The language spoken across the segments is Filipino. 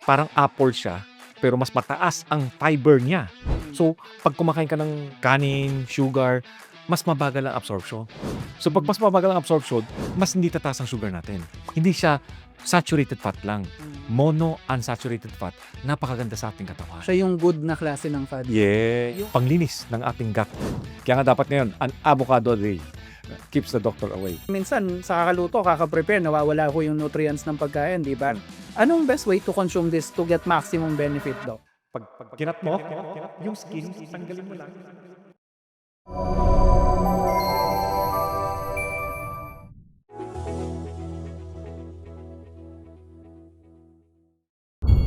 Parang apple siya, pero mas mataas ang fiber niya. Mm. So, 'pag kumakain ka ng kanin, sugar, mas mabagal ang absorption. So, 'pag mas mabagal ang absorption, mas hindi tataas ang sugar natin. Hindi siya saturated fat lang, mono-unsaturated fat, napakaganda sa ating katawan. Siya yung good na klase ng fat. Yung Panglinis ng ating gut. Kaya nga dapat ngayon, an avocado a day keeps the doctor away. minsan sa kakaluto, kaka-prepare, nawawala ko yung nutrients ng pagkain, di ba? Anong best way to consume this to get maximum benefit, Doc? Pag kinat mo, yung skin, tanggalin mo lang.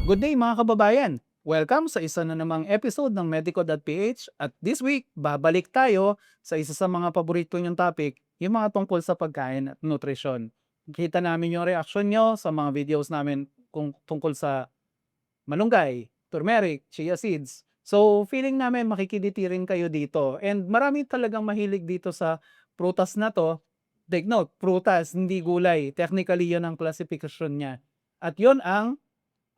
Good day mga kababayan! Welcome sa isa na namang episode ng Medico.ph at this week, babalik tayo sa isa sa mga paborito nyong topic, yung mga tungkol sa pagkain at nutrisyon. Kita namin yung reaction nyo sa mga videos namin kung tungkol sa malunggay, turmeric, chia seeds. So, feeling namin makikiliti rin kayo dito. And marami talagang mahilig dito sa prutas na to. Take note, prutas, hindi gulay. Technically, yun ang classification niya. At yun ang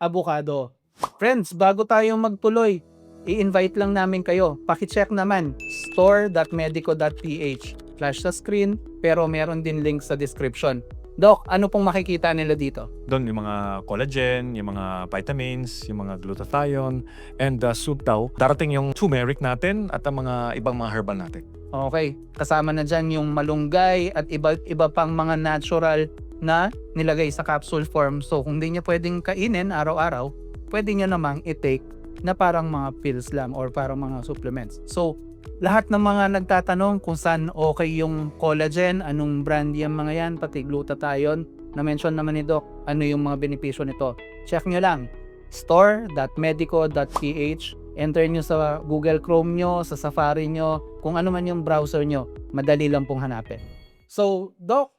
avocado. Friends, bago tayo magtuloy, i-invite lang namin kayo. Paki-check naman, store.medico.ph. Flash sa screen, pero meron din link sa description. Doc, ano pong makikita nila dito? Doon yung mga collagen, yung mga vitamins, yung mga glutathione, and soon daw, darating yung turmeric natin at ang mga ibang mga herbal natin. Okay, kasama na dyan yung malunggay at iba pang mga natural na nilagay sa capsule form. So kung di niya pwedeng kainin araw-araw, pwede niya namang i-take na parang mga pills lang or parang mga supplements. So lahat ng mga nagtatanong kung saan okay yung collagen, anong brand yung mga yan, pati glutathione, na-mention naman ni Doc, ano yung mga benepisyo nito. Check nyo lang, store.medico.ph. Enter nyo sa Google Chrome nyo, sa Safari nyo, kung ano man yung browser nyo, madali lang pong hanapin. So, Doc,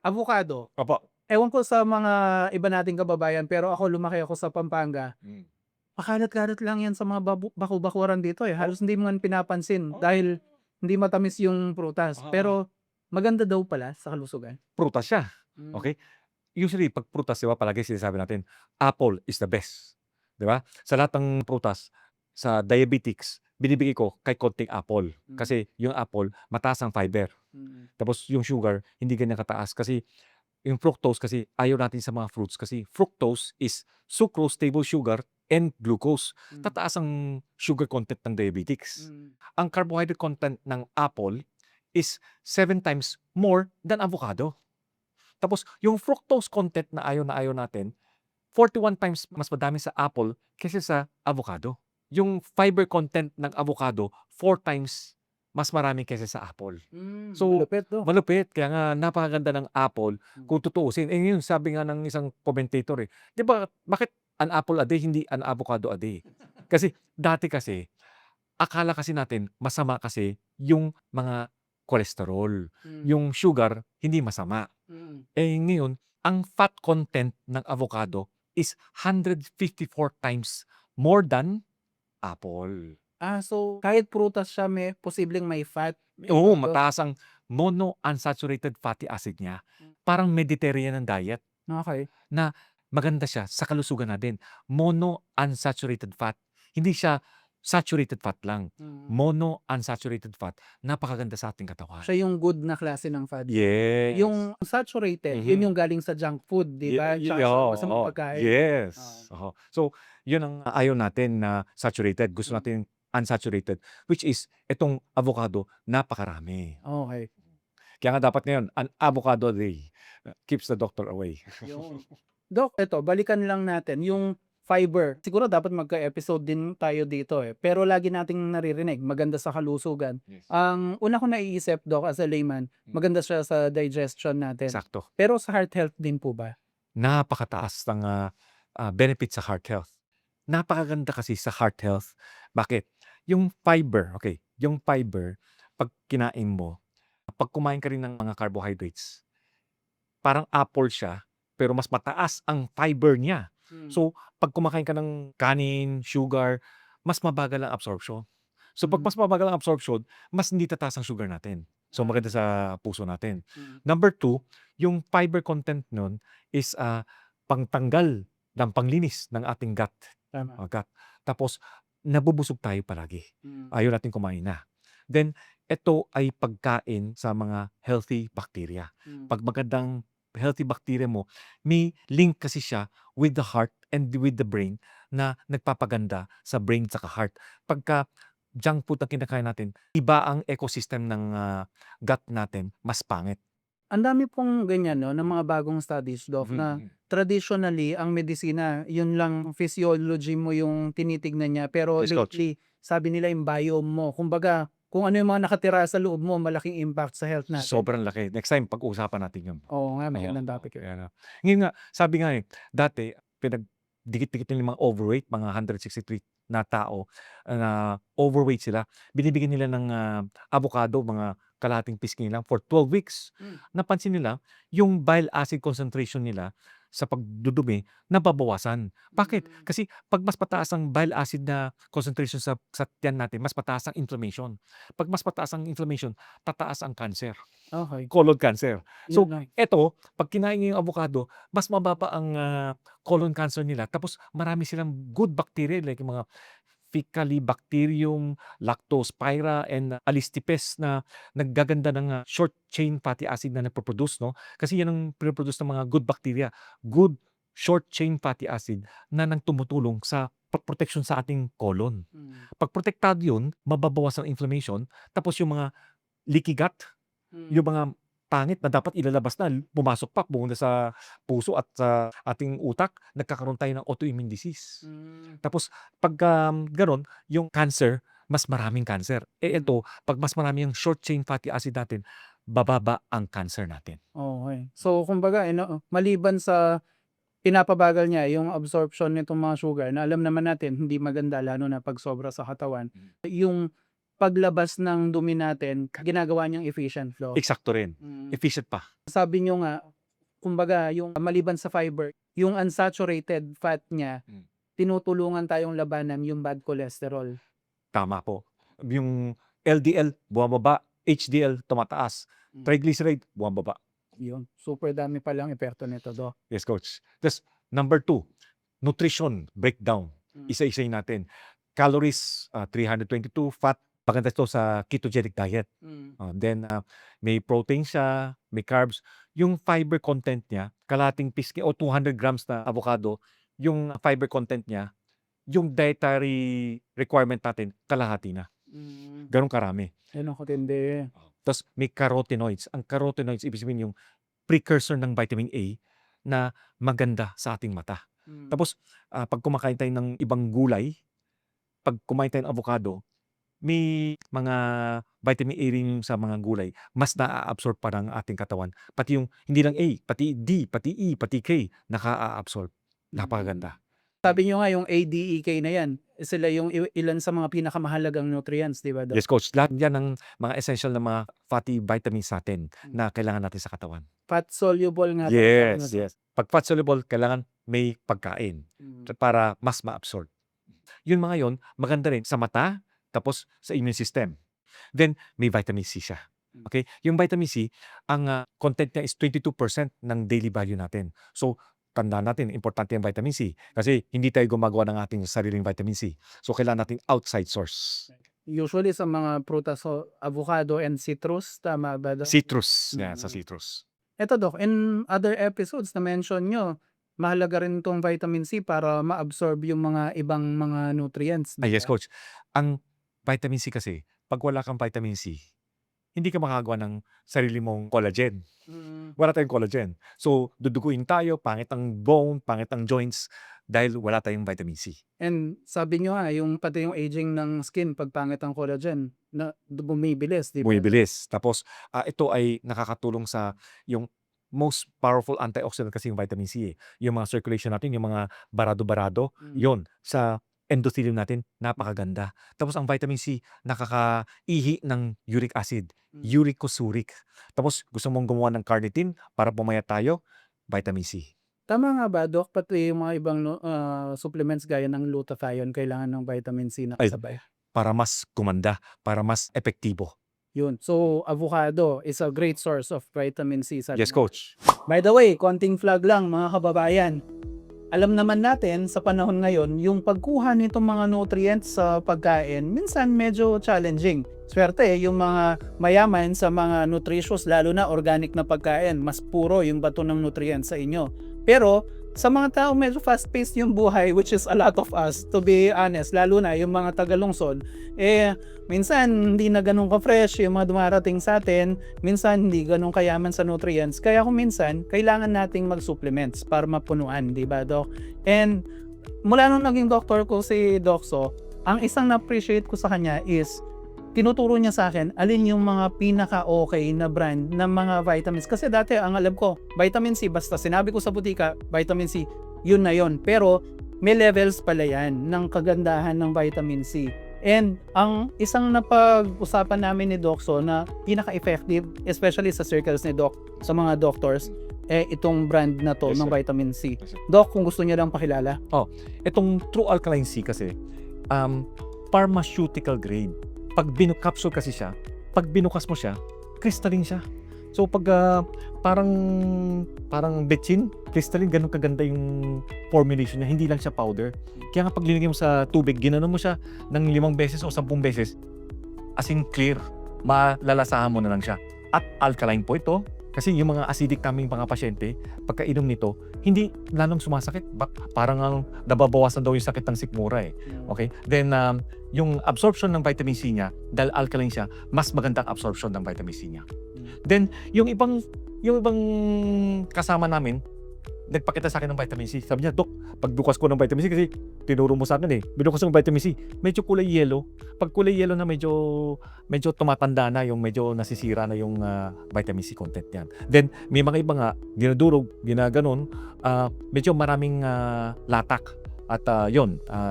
avocado. Opo. Ewan ko sa mga iba nating kababayan, pero ako lumaki ako sa Pampanga. Pakalat-kalat lang yan sa mga baku-bakuran dito eh. Halos hindi mo nga pinapansin dahil hindi matamis yung prutas. Pero maganda daw pala sa kalusugan. Prutas siya. Okay? Usually, pag prutas, di ba, palagi sinasabi natin, apple is the best. Di ba? Sa lahat ng prutas, sa diabetics, binibigay ko kay konting apple. Kasi yung apple, mataas ang fiber. Tapos yung sugar, hindi ganyan kataas. Kasi yung fructose, kasi ayaw natin sa mga fruits. Kasi fructose is sucrose, table sugar, and glucose. Tataas ang sugar content ng diabetics. Ang carbohydrate content ng apple is 7 times more than avocado. Tapos, yung fructose content na ayaw natin, 41 times mas madami sa apple kaysa sa avocado. Yung fiber content ng avocado, 4 times mas marami kaysa sa apple. So, Malupit, Doc. malupit. Kaya nga, napakaganda ng apple kung tutuusin. Yun, sabi nga ng isang commentator di ba, bakit an apple a day, hindi an avocado a day? Kasi, dati kasi, akala kasi natin, masama kasi yung mga cholesterol. Yung sugar, hindi masama. Ngayon, ang fat content ng avocado is 154 times more than apple. So kahit prutas siya, may posibleng may fat. Oo, Avocado. mataas ang mono-unsaturated fatty acid niya. Parang Mediterranean diet Okay. na maganda siya sa kalusugan natin. Mono-unsaturated fat. Hindi siya saturated fat lang. Mono-unsaturated fat. Napakaganda sa ating katawan. Siya yung good na klase ng fat. Yes. Yung saturated, yun yung galing sa junk food, di ba? Tsaka sa masamang pagkain. Yes. So, yun ang ayaw natin na saturated. Gusto natin unsaturated, which is itong avocado, napakarami. Okay. Kaya nga dapat ngayon, an avocado a day keeps the doctor away. Doc, eto, balikan lang natin yung fiber. Siguro dapat magka-episode din tayo dito eh. Pero lagi nating naririnig, maganda sa kalusugan. Yes. Ang una ko naiisip, Doc, as a layman, maganda siya sa digestion natin. Sakto. Pero sa heart health din po ba? Napakataas ng benefit sa heart health. Napakaganda kasi sa heart health. Bakit? Yung fiber, pag kinain mo, pag kumain ka rin ng mga carbohydrates, parang apple siya, pero mas mataas ang fiber niya. So, pag kumakain ka ng kanin, sugar, mas mabagal ang absorption. So, pag mas mabagal ang absorption, mas hindi tataas ang sugar natin. So, maganda sa puso natin. Number 2, yung fiber content nun is pangtanggal ng panglinis ng ating gut. Tama. Gut. Tapos nabubusog tayo palagi. Ayaw natin kumain na. Then ito ay pagkain sa mga healthy bacteria. Pag magandang healthy bacteria mo, may link kasi siya with the heart and with the brain na nagpapaganda sa brain at heart. Pagka junk food ang kinakain natin, iba ang ecosystem ng gut natin, mas pangit. Ang dami pong ganyan, no, ng mga bagong studies, Doc, na traditionally, ang medisina, yun lang physiology mo yung tinitignan niya. Pero Yes, coach. lately, sabi nila yung biome mo. Kumbaga, kung ano yung mga nakatira sa loob mo, malaking impact sa health natin. Sobrang laki. Next time, pag-uusapan natin yun. Oo nga, Ayan. magandang topic yun. Ayan. Ngayon nga, sabi nga dati, dikit-dikit yung mga overweight, mga 163 na tao na overweight sila. Binibigyan nila ng avocado, mga kalahating pisngi lang for 12 weeks. Napansin nila, yung bile acid concentration nila sa pagdudumi, nababawasan. Bakit? Kasi pag mas mataas ang bile acid na concentration sa tiyan natin, mas mataas ang inflammation. Pag mas mataas ang inflammation, tataas ang cancer. Okay. Colon cancer. So, Yun lang. eto, pag kinain niyo yung avocado, mas mababa ang colon cancer nila. Tapos, marami silang good bacteria like yung mga Faecalibacterium, Lactospira, and Alistipes na naggaganda ng short chain fatty acid na nagpo-produce, no? Kasi yan ang pinoproduce ng mga good bacteria. Good short chain fatty acid na nang tumutulong sa protection sa ating colon. Pag protektado yun, mababawas ang inflammation. Tapos yung mga leaky gut, yung mga pangit na dapat ilalabas na, pumasok pa, pumunta sa puso at sa ating utak, nagkakaroon tayo ng autoimmune disease. Tapos pag gano'n, yung cancer, mas maraming cancer. Ito, pag mas marami yung short chain fatty acid natin, bababa ang cancer natin. Okay. So, kumbaga, maliban sa pinapabagal niya yung absorption nitong mga sugar na alam naman natin hindi maganda lalo na pag sobra sa katawan, yung paglabas ng dumi natin, ginagawa niyang efficient flow. Eksakto rin. Efficient pa. Sabi niyo nga, kumbaga, yung maliban sa fiber, yung unsaturated fat niya, tinutulungan tayong labanan yung bad cholesterol. Tama po. Yung LDL, bumababa. HDL, tumataas. Triglyceride, bumababa. Yun. Super dami palang epekto nito, Do. Yes, coach. Tapos, number 2, nutrition breakdown. Isa-isayin natin. Calories, 322. Fat, maganda ito sa ketogenic diet. Then, may protein siya, may carbs. Yung fiber content niya, kalahating pisngi o 200 grams na avocado, yung fiber content niya, yung dietary requirement natin, kalahati na. Ganun karami. Yan ang katindi. Tapos may carotenoids. Ang carotenoids, ibig sabihin yung precursor ng vitamin A na maganda sa ating mata. Tapos, pag kumakain tayo ng ibang gulay, pag kumain tayo ng avocado, may mga vitamin A rin sa mga gulay, mas na-absorb pa ng ating katawan. Pati yung, hindi lang A, pati D, pati E, pati K, naka-absorb. Napakaganda. Sabi niyo nga yung ADEK na yan, sila yung ilan sa mga pinakamahalagang nutrients, di ba, Doc? Yes, coach. Lahat yan ng mga essential na mga fatty vitamins natin na kailangan natin sa katawan. Fat soluble nga. Yes, yes. Pag fat soluble, kailangan may pagkain para mas ma-absorb. Yun mga yon, maganda rin sa mata, tapos sa immune system. Then, may vitamin C siya. Okay? Yung vitamin C, ang content niya is 22% ng daily value natin. So, tandaan natin, importante ang vitamin C. Kasi hindi tayo gumagawa ng ating sariling vitamin C. So, kailangan natin outside source. Usually sa mga prutas, avocado and citrus, tama ba, Doc? Citrus. Yan, sa citrus. Ito, Doc, in other episodes na mention nyo, mahalaga rin itong vitamin C para ma-absorb yung mga ibang mga nutrients. Yes, coach. Ang vitamin C kasi, pag wala kang vitamin C, hindi ka makagawa ng sarili mong collagen. Wala tayong collagen. So, duduguin tayo, pangit ang bone, pangit ang joints, dahil wala tayong vitamin C. And sabi nyo nga, pati yung aging ng skin, pag pangit ang collagen, na bumibilis, di ba? Bumibilis. Tapos, ito ay nakakatulong sa yung most powerful antioxidant kasi yung vitamin C. Yung mga circulation natin, yung mga barado-barado, yon sa endothelium natin, napakaganda. Tapos ang vitamin C, nakakaihi ng uric acid, uricosuric. Tapos gusto mong gumawa ng carnitine para pumayat tayo, vitamin C. Tama nga ba, Doc? Pati yung mga ibang supplements gaya ng glutathione, kailangan ng vitamin C na kasabay. Para mas gumanda, para mas epektibo. Yun. So, avocado is a great source of vitamin C. Yes, coach. By the way, konting flag lang mga kababayan. alam naman natin sa panahon ngayon, yung pagkuha nitong mga nutrients sa pagkain, minsan medyo challenging. Swerte, yung mga mayaman sa mga nutritious, lalo na organic na pagkain, mas puro yung bato ng nutrients sa inyo. Pero sa mga tao medyo fast-paced yung buhay, which is a lot of us, to be honest, lalo na yung mga tagalungsod, minsan hindi na ganun ka-fresh yung mga dumarating sa atin, minsan hindi ganun kayaman sa nutrients, kaya kung minsan, kailangan nating mag-supplements para mapunuan, di ba, Doc? And mula nung naging doktor ko si Docso, ang isang na-appreciate ko sa kanya is, tinuturo niya sa akin alin yung mga pinaka-okay na brand ng mga vitamins. Kasi dati, ang alam ko, vitamin C, basta sinabi ko sa butika, vitamin C, yun na yun. Pero may levels pala yan ng kagandahan ng vitamin C. And ang isang napag-usapan namin ni Docso na pinaka-effective, especially sa circles ni Doc, sa mga doctors, itong brand na to Yes, ng sir. vitamin C. Yes, sir. Doc, kung gusto niya lang pakilala. Itong True Alkaline C kasi, pharmaceutical grade. Pag capsule kasi siya, pag binukas mo siya, crystalline siya. So pag parang betsin, crystalline, ganun kaganda yung formulation niya, hindi lang siya powder. Kaya nga pag linagay mo sa tubig, ginanon mo siya ng 5 beses o 10 beses, as in clear, malalasahan mo na lang siya. At alkaline po ito, kasi yung mga acidic naming mga pasyente, pagkainom nito, hindi lalong sumasakit. Parang nababawasan daw yung sakit ng sikmura eh. Okay? Then, yung absorption ng vitamin C niya, dahil alkaline siya, mas magandang absorption ng vitamin C niya. Then, yung ibang kasama namin, nagpakita sa akin ng vitamin C. Sabi niya, Dok, pagbukas ko ng vitamin C, kasi tinuro mo sa akin binukas ng vitamin C, medyo kulay yellow. Pag kulay yellow na medyo tumatanda na, yung medyo nasisira na yung vitamin C content niyan. Then, may mga iba nga, dinudurog, ginaganon, medyo maraming latak. At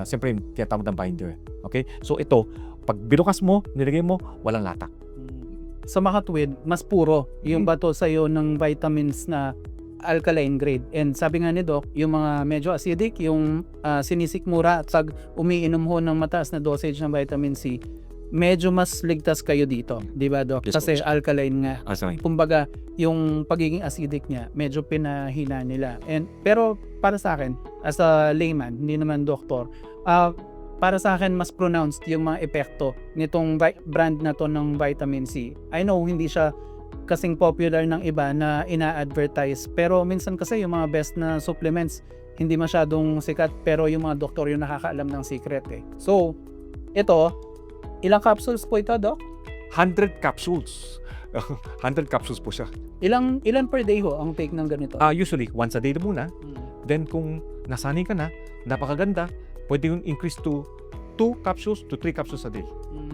siyempre, tinatawag ng binder. Okay? So, ito, pag binukas mo, nilagay mo, walang latak. Sa makatwid, mas puro yung bato sa'yo ng vitamins na alkaline grade. And sabi nga ni Doc, yung mga medyo acidic, yung sinisikmura at pag umiinom ho ng mataas na dosage ng vitamin C, medyo mas ligtas kayo dito. Di ba, Doc? Yes, Kasi coach. alkaline nga. Sorry. Kumbaga, yung pagiging acidic niya, medyo pinahina nila. Pero para sa akin, as a layman, hindi naman doktor, para sa akin, mas pronounced yung mga epekto nitong brand na to ng vitamin C. I know, hindi siya kasing popular ng iba na ina-advertise. Pero minsan kasi yung mga best na supplements, hindi masyadong sikat, pero yung mga doktor yung nakakaalam ng secret eh. So, ito, ilang capsules po ito, Doc? 100 capsules. 100 capsules po siya. Ilan per day ho ang take ng ganito? Usually, once a day na muna. Then, kung nasanay ka na, napakaganda, pwede yung increase to 2 capsules to 3 capsules a day.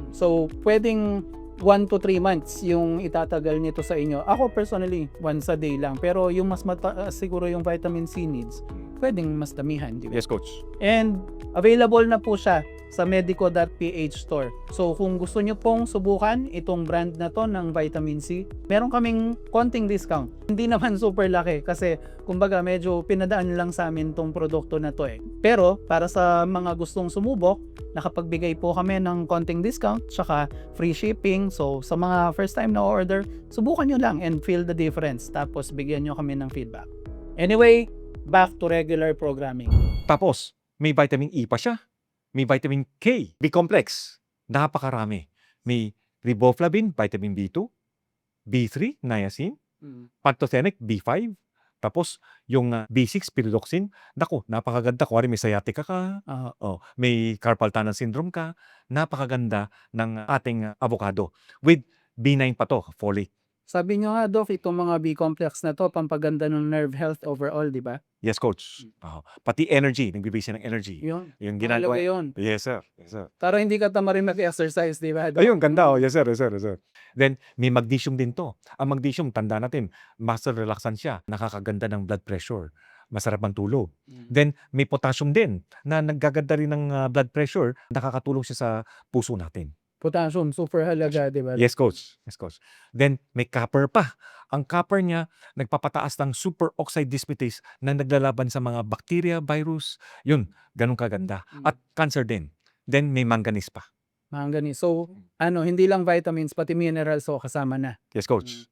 So, pwedeng 1 to 3 months yung itatagal nito sa inyo. Ako personally, once a day lang. Pero yung mas mataas siguro yung vitamin C needs, pwedeng mas damihan. Di ba? Yes, coach. And available na po siya sa medico.ph store. So kung gusto nyo pong subukan itong brand na to ng vitamin C, meron kaming konting discount. Hindi naman super laki kasi kumbaga medyo pinadaan lang sa amin tong produkto na to eh. Pero para sa mga gustong sumubok, nakapagbigay po kami ng konting discount tsaka free shipping. So sa mga first time na order, subukan nyo lang and feel the difference. Tapos bigyan nyo kami ng feedback. Anyway, back to regular programming. Tapos, may vitamin E pa siya. May vitamin K, B-complex. Napakarami. May riboflavin, vitamin B2, B3, niacin, pantothenic, B5, tapos yung B6, pyridoxine. Naku, napakaganda. Kuwari may sciatica ka, may carpal tunnel syndrome ka, napakaganda ng ating avocado. With B9 pa to, folate. Sabi nyo nga, Doc, itong mga B-complex na to, pampaganda ng nerve health overall, di ba? Yes, coach. Pati energy, nagbibigay siya ng energy. Yun. Yung Mahalaga ginagawa. yun. Yes, sir. Yes, sir. Para hindi ka tama rin mag-exercise, di ba, Doc? Ayun, ganda. Yes, sir. Yes, sir. Yes, sir. Then, may magnesium din to. Ang magnesium, tanda natin, muscle relaxant siya. Nakakaganda ng blood pressure. Masarap ang tulog. Then, may potassium din na naggaganda rin ng blood pressure. Nakakatulong siya sa puso natin. Potassium, super halaga, di ba? Yes, coach. Yes, coach. Then, may copper pa. Ang copper niya, nagpapataas ng superoxide dismutase na naglalaban sa mga bacteria, virus. Yun, ganun kaganda. At cancer din. Then, may manganese pa. Manganese. So, hindi lang vitamins, pati minerals so kasama na. Yes, coach.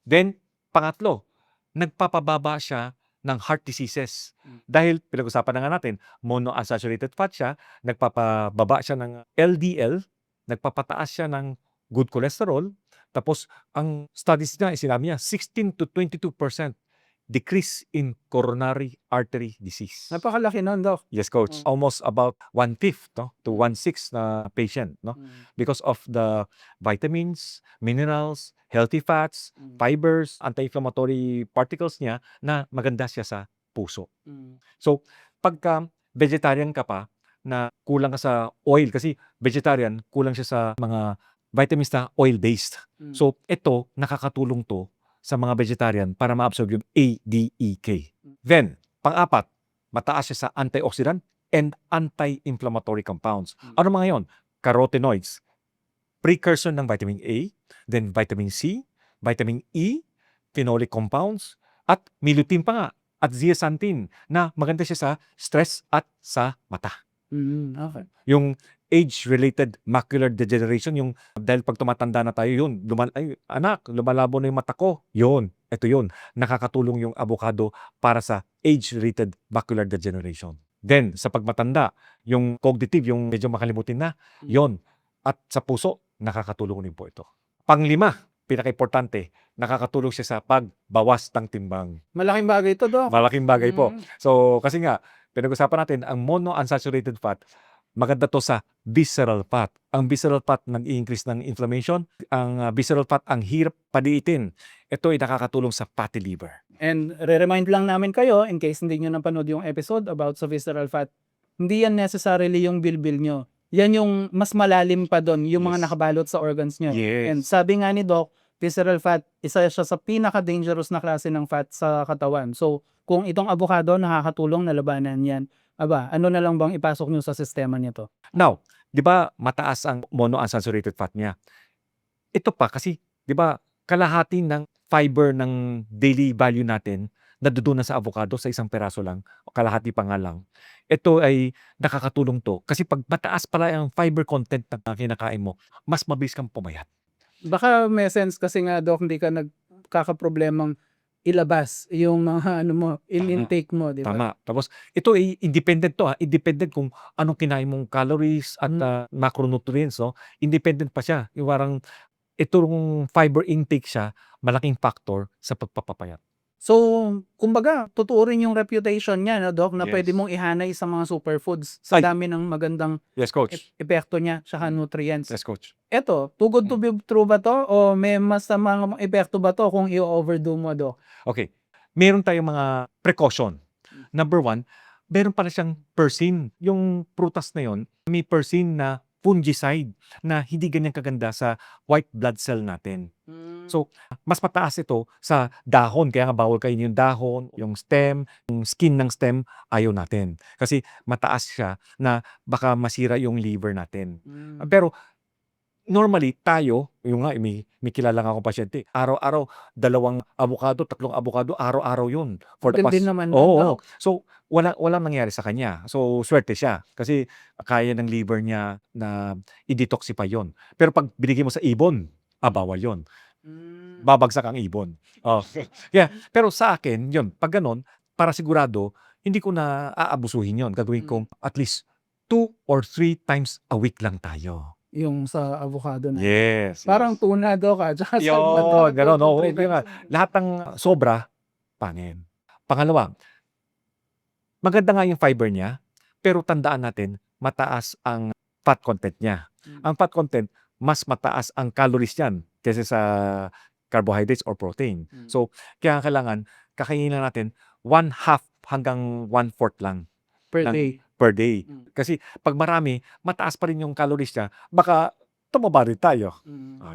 Then, pangatlo, nagpapababa siya ng heart diseases. Dahil pinag-usapan na nga natin, monounsaturated fat siya, nagpapababa siya ng LDL, nagpapataas siya ng good cholesterol, tapos ang studies niya, sinabi niya, 16 to 22% decrease in coronary artery disease. Napakalaki nun, Doc. Yes, coach. Almost about 1/5 no, to 1/6 na patient, no? Because of the vitamins, minerals, healthy fats, fibers, anti-inflammatory particles niya na maganda siya sa puso. So, pagka vegetarian ka pa na kulang ka sa oil kasi vegetarian, kulang siya sa mga vitamins na oil-based. So, ito, nakakatulong to sa mga vegetarian para ma-absorb yung A, D, E, K. Then, pang-apat, mataas siya sa antioxidant and anti-inflammatory compounds. Ano mga yon? Carotenoids, precursor ng vitamin A, then vitamin C, vitamin E, phenolic compounds, at milutin pa nga, at zeaxanthin na maganda siya sa stress at sa mata. Okay. Yung age-related macular degeneration, yung dahil pag tumatanda na tayo, yun, anak, lumalabo na yung mata ko. Yun, ito yun. Nakakatulong yung avocado para sa age-related macular degeneration. Then, sa pagmatanda, yung cognitive, yung medyo makalimutin na, yun. At sa puso, nakakatulong rin po ito. Panglima, pinaka-importante, nakakatulong siya sa pagbawas ng timbang. Malaking bagay ito, Doc. Malaking bagay po. So, kasi nga, pinag-usapan natin, ang monounsaturated fat, maganda to sa visceral fat. Ang visceral fat nag-i-increase ng inflammation. Ang visceral fat ang hirap paliitin. Ito ay nakakatulong sa fatty liver. And re-remind lang namin kayo, in case hindi nyo napanood yung episode about sa visceral fat, hindi yan necessarily yung bilbil nyo. Yan yung mas malalim pa doon, yung mga Yes. nakabalot sa organs nyo. Yes. And sabi nga ni Doc, visceral fat, isa siya sa pinaka-dangerous na klase ng fat sa katawan. So, kung itong avocado nakakatulong na labanan yan, ano na lang bang ipasok nyo sa sistema nito? Now, di ba mataas ang monounsaturated fat niya? Ito pa kasi, di ba, kalahati ng fiber ng daily value natin nadudunan sa avocado sa isang peraso lang, o kalahati pa nga lang. Ito ay nakakatulong to kasi pag mataas pala ang fiber content na kinakain mo, mas mabilis kang pumayat. Baka may sense kasi nga, Doc, hindi ka nagkakaproblemang ilabas yung mga in-intake mo, di ba? Tama. Tapos ito ay independent to, independent kung anong kinain mong calories at macronutrients, no? Independent pa siya. Yung parang itong fiber intake siya, malaking factor sa pagpapapayat. So, kumbaga, totoo rin yung reputation niya, no, Doc, na Yes. pwede mong ihanay sa mga superfoods sa Ay. dami ng magandang Yes, coach. epekto niya, tsaka nutrients. Yes, coach. Eto, too good to be true ba to? O may mas mga epekto ba to kung i-overdo mo, Doc? Okay. Meron tayong mga precaution. Number one, meron pala siyang persin. Yung prutas na yon, may persin na fungicide na hindi ganyan kaganda sa white blood cell natin. So, mas mataas ito sa dahon. Kaya nga bawal kainin yung dahon, yung stem, yung skin ng stem, ayaw natin. Kasi mataas siya na baka masira yung liver natin. Pero, normally, tayo, yung nga, may kilala nga akong pasyente, araw-araw, 2 avocado, 3 avocado, araw-araw yun. For the Din past, naman, oo. Doc. So, walang nangyari sa kanya. So, swerte siya. Kasi kaya ng liver niya na i-detoxify yun. Pero pag binigay mo sa ibon, bawal yun. Babagsak ang ibon. Oh. Yeah. Pero sa akin, yun, pag ganon, para sigurado, hindi ko na aabusuhin yun. Gagawin kong at least 2 or 3 times a week lang tayo. Yung sa avocado na. Yes. Parang tuna, Doc, tsaka Yun, salmon. gano'n. Oo, yun nga. Lahat ng sobra, pangin. Pangalawa, maganda nga yung fiber niya, pero tandaan natin, mataas ang fat content niya. Ang fat content, mas mataas ang calories niyan kaysa sa carbohydrates or protein. So, kaya kailangan, kakainin lang natin 1/2 hanggang 1/4 lang Per ng- day. per day. Kasi pag marami, mataas pa rin yung calories niya, baka tumaba rin tayo.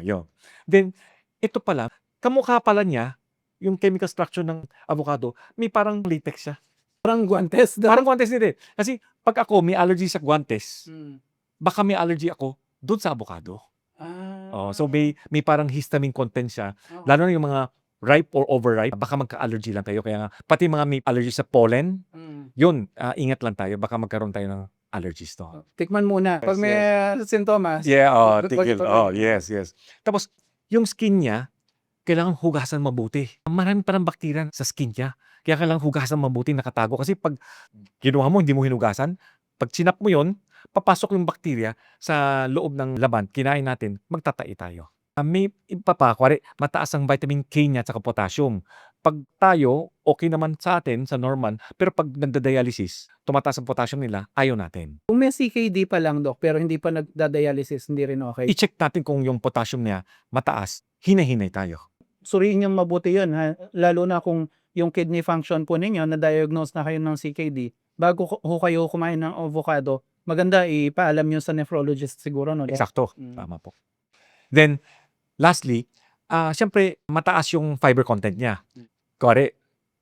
Yun. Then, ito pala, kamukha pala niya, yung chemical structure ng avocado, may parang latex siya. Parang guantes, Doc. Parang guantes din eh. Kasi pag ako may allergy sa guantes, baka may allergy ako doon sa avocado. So may parang histamine content siya. Lalo na yung mga ripe or overripe, baka magka-allergy lang tayo. Kaya nga, pati mga may allergy sa pollen, yun, ingat lang tayo. Baka magkaroon tayo ng allergies to. Tikman muna. Pag may sintomas, Yeah, wag- tigil. wag- Yes. Tapos, yung skin niya, kailangan hugasan mabuti. Marami pa ng bakterya sa skin niya. Kaya kailangan hugasan mabuti, nakatago. Kasi pag ginawa mo, hindi mo hinugasan, pag sinap mo yon, papasok yung bakterya sa loob ng laman, kinain natin, magtatai tayo. May iba pa, kuwari, mataas ang vitamin K niya at potassium. Pag tayo, okay naman sa atin, sa normal, pero pag nagda-dialysis, tumataas ang potassium nila, ayaw natin. Kung may CKD pa lang, Doc, pero hindi pa nagda-dialysis, hindi rin okay. I-check natin kung yung potassium niya mataas, hinay-hinay tayo. Suriin niyong mabuti yun, ha? Lalo na kung yung kidney function po ninyo, na-diagnose na kayo ng CKD, bago kayo kumain ng avocado, maganda ipaalam nyo sa nephrologist siguro, no? Doc? Eksakto, Mm. tama po. Then, lastly, siyempre, mataas yung fiber content niya. Kuwari,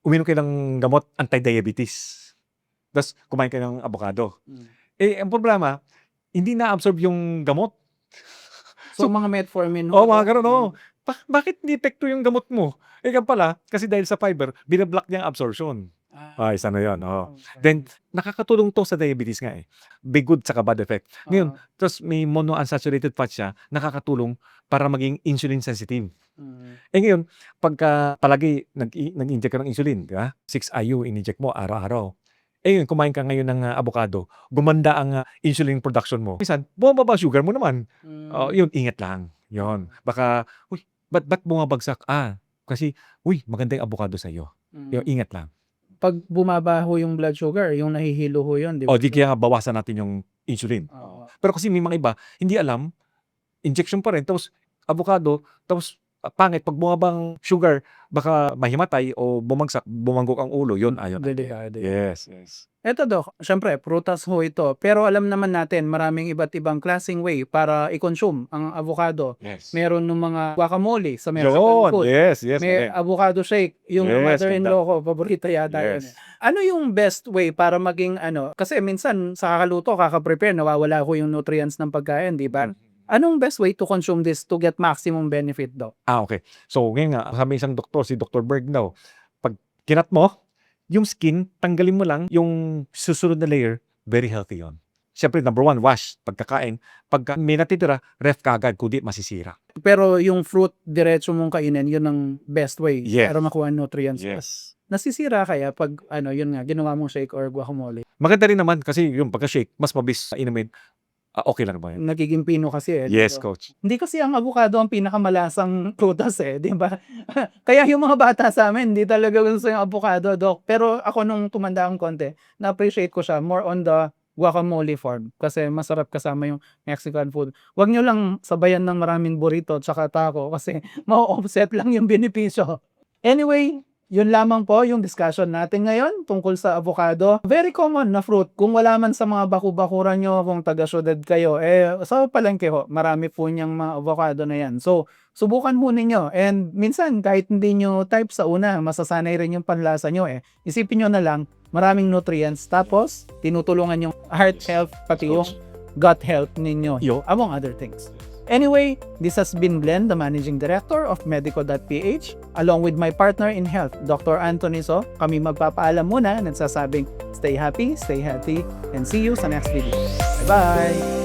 uminom kayo ng gamot anti-diabetes. Tapos, kumain kayo ng avocado. Ang problema, hindi na-absorb yung gamot. So, mga metformin. Mga ganun, oo. Bakit hindi epekto yung gamot mo? Kaya pala, kasi dahil sa fiber, binablock niya ang absorption. Isa na yun. Then, nakakatulong to sa diabetes nga eh. Be good sa bad effect. Ngayon, tapos may monounsaturated fat siya, nakakatulong para maging insulin sensitive. Ngayon, pagka palagi nag-inject ka ng insulin, di ba? 6 IU, in-inject mo araw-araw. Ngayon, kumain ka ngayon ng avocado, gumanda ang insulin production mo. Minsan, bumababa sugar mo naman. Yun, ingat lang. Yun. Baka, uy, ba't bumabagsak? Kasi, uy, maganda yung avocado sa iyo. Yung ingat lang. Pag bumaba ho yung blood sugar, yung nahihilo ho yun, di ba? Di kaya bawasan natin yung insulin. Pero kasi may mga iba, hindi alam, injection pa rin, tapos avocado, tapos pangit, pag bumabang sugar, baka mahimatay o bumanggok ang ulo, yun ayaw natin. Delikado. Yes. Eto, Doc, syempre, prutas ho ito. Pero alam naman natin, maraming iba't ibang klaseng way para i-consume ang avocado. Yes. Meron ng mga guacamole sa Mexican Yun, food. yes. May avocado shake. Yung Yes, mother-in-law ko, paborito yata yun. Yes. Ano yung best way para maging kasi minsan sa kakaluto, kaka-prepare, nawawala ko yung nutrients ng pagkain, di ba? Anong best way to consume this to get maximum benefit, Doc? Okay. So, ngayon nga, sabi isang doktor, si Dr. Berg daw, pag kinat mo, yung skin, tanggalin mo lang, yung susunod na layer, very healthy yon. Siyempre, number 1, wash, pagkakain. Pag may natitira, ref kagad, kundi masisira. Pero yung fruit, diretso mong kainin, yun ang best way Yes. para makuha nutrients. Yes. Nasisira kaya pag yun nga, ginawa mong shake or guacamole. Maganda rin naman kasi yung pagka-shake, mas mabis sa inumin, okay lang naman yan. Nagiging pino kasi Yes, diba? coach. Hindi kasi ang avocado ang pinakamalasang prutas di ba? Kaya yung mga bata sa amin, hindi talaga gusto yung avocado, Doc. Pero ako nung tumanda akong konti, na-appreciate ko siya more on the guacamole form kasi masarap kasama yung Mexican food. Huwag nyo lang sabayan ng maraming burrito at saka taco kasi ma-offset lang yung benepisyo. Anyway, yun lamang po yung discussion natin ngayon tungkol sa avocado. Very common na fruit. Kung wala man sa mga baku-bakuran nyo, kung taga-syudad kayo, sa palengke ho, marami po niyang mga avocado na yan. So, subukan mo ninyo. And minsan, kahit hindi nyo type sa una, masasanay rin yung panlasa nyo Isipin nyo na lang, maraming nutrients. Tapos, tinutulungan yung heart health, pati yung gut health ninyo, among other things. Anyway, this has been Glenn, the Managing Director of Medico.ph, along with my partner in health, Dr. Anthony So. Kami magpapaalam muna, nagsasabing stay happy, stay healthy, and see you sa next video. Bye-bye!